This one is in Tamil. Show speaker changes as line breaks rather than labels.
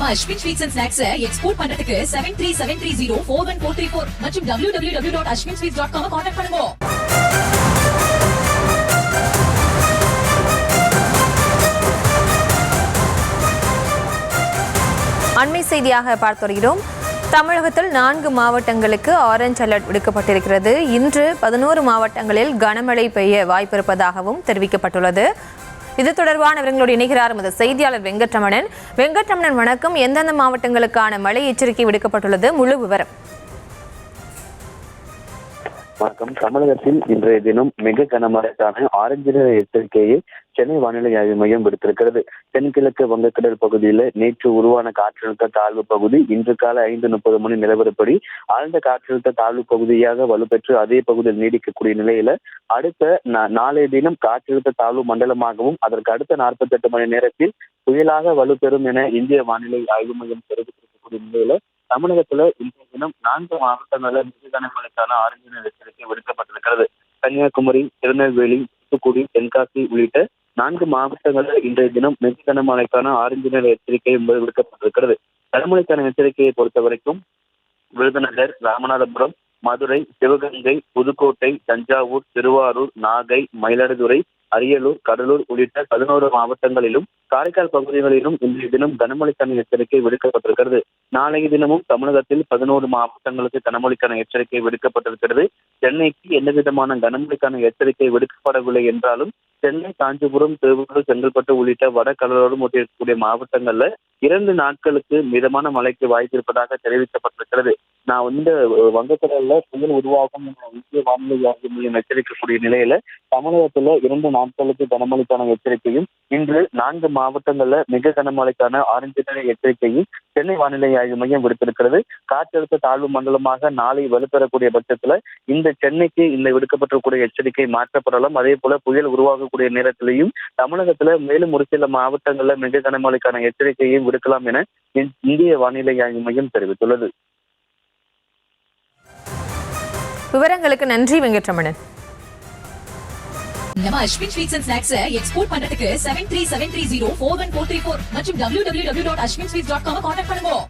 நம்ம Ashwin sweets and snacks export பண்றதுக்கு 7373041434 மற்றும் www.ashwinsweets.com கான்டாக்ட் பண்ணுங்க.
அண்மை செய்தியாக பார்த்து வருகிறோம். தமிழகத்தில் 4 மாவட்டங்களுக்கு ஆரஞ்ச் அலர்ட் விடுக்கப்பட்டிருக்கிறது. இன்று 11 மாவட்டங்களில் கனமழை பெய்ய வாய்ப்பிருப்பதாகவும் தெரிவிக்கப்பட்டுள்ளது. இது தொடர்பான விவரங்களோடு இணைகிறார் எமது செய்தியாளர் வெங்கட்ரமணன். வணக்கம். எந்தெந்த மாவட்டங்களுக்கான மழை எச்சரிக்கை விடுக்கப்பட்டுள்ளது? முழு விவரம்.
வணக்கம். தமிழகத்தில் இன்றைய தினம் மிக கனமழைக்கான ஆரஞ்சு நிற எச்சரிக்கையை சென்னை வானிலை ஆய்வு மையம் விடுத்திருக்கிறது. தென்கிழக்கு வங்கக்கடல் பகுதியில் நேற்று உருவான காற்றழுத்த தாழ்வு பகுதி இன்று காலை 5:30 மணி நிலவரப்படி ஆழ்ந்த காற்றழுத்த தாழ்வு பகுதியாக வலுப்பெற்று அதே பகுதியில் நீடிக்கக்கூடிய நிலையில அடுத்த நாளைய தினம் காற்றழுத்த தாழ்வு மண்டலமாகவும் அதற்கு அடுத்த 48 மணி நேரத்தில் புயலாக வலுப்பெறும் என இந்திய வானிலை ஆய்வு மையம் தெரிவித்திருக்கக்கூடிய நிலையில தமிழகத்துல இன்றைய தினம் 4 மாவட்டங்களில் மிக கனமழைக்கான ஆரஞ்சு நிற எச்சரிக்கை விடுக்கப்பட்டிருக்கிறது. கன்னியாகுமரி, திருநெல்வேலி, தூத்துக்குடி, தென்காசி உள்ளிட்ட 4 மாவட்டங்களில் இன்றைய தினம் மிக கனமழைக்கான ஆரஞ்சு நிற எச்சரிக்கை விடுக்கப்பட்டிருக்கிறது. கனமழைக்கான எச்சரிக்கையை பொறுத்த வரைக்கும் விருதுநகர், ராமநாதபுரம், மதுரை, சிவகங்கை, புதுக்கோட்டை, தஞ்சாவூர், திருவாரூர், நாகை, மயிலாடுதுறை, அரியலூர், கடலூர் உள்ளிட்ட 11 மாவட்டங்களிலும் காரைக்கால் பகுதிகளிலும் இன்றைய தினம் கனமழைக்கான எச்சரிக்கை விடுக்கப்பட்டிருக்கிறது. நாளைய தினமும் தமிழகத்தில் 11 மாவட்டங்களுக்கு கனமழைக்கான எச்சரிக்கை விடுக்கப்பட்டிருக்கிறது. சென்னைக்கு எந்த விதமான கனமழைக்கான எச்சரிக்கை விடுக்கப்படவில்லை என்றாலும் சென்னை, காஞ்சிபுரம், திருவள்ளூர், செங்கல்பட்டு உள்ளிட்ட வட கடலோரம் ஒட்டியிருக்கக்கூடிய மாவட்டங்கள்ல 2 நாட்களுக்கு மிதமான மழைக்கு வாய்ப்பு இருப்பதாக தெரிவிக்கப்பட்டிருக்கிறது. நான் வங்கக்கடல்ல புயல் உருவாகும் இந்திய வானிலை ஆய்வு மையம் எச்சரிக்கக்கூடிய நிலையில தமிழகத்துல 2 நாட்களுக்கு கனமழைக்கான எச்சரிக்கையும் இன்று 4 மாவட்டங்கள்ல மிக கனமழைக்கான ஆரஞ்சு நிற எச்சரிக்கையும் சென்னை வானிலை ஆய்வு மையம் விடுத்திருக்கிறது. காற்றழுத்த தாழ்வு மண்டலமாக நாளை வலுப்பெறக்கூடிய பட்சத்துல இந்த சென்னைக்கு இந்த விடுக்கப்பட்டிருக்கூடிய எச்சரிக்கை மாற்றப்படலாம். அதே போல புயல் உருவாகக்கூடிய நேரத்திலையும் தமிழகத்துல மேலும் ஒரு சில மாவட்டங்கள்ல மிக கனமழைக்கான எச்சரிக்கையை விடுக்கலாம் என இந்திய வானிலை ஆய்வு மையம் தெரிவித்துள்ளது.
விவரங்களுக்கு நன்றி வெங்கட்ரமணன்.
நம்ம Ashwin sweets and snacks export பண்றதுக்கு 7373041434 மற்றும் www.ashwinsweets.com கான்டாக்ட் பண்ணுங்க.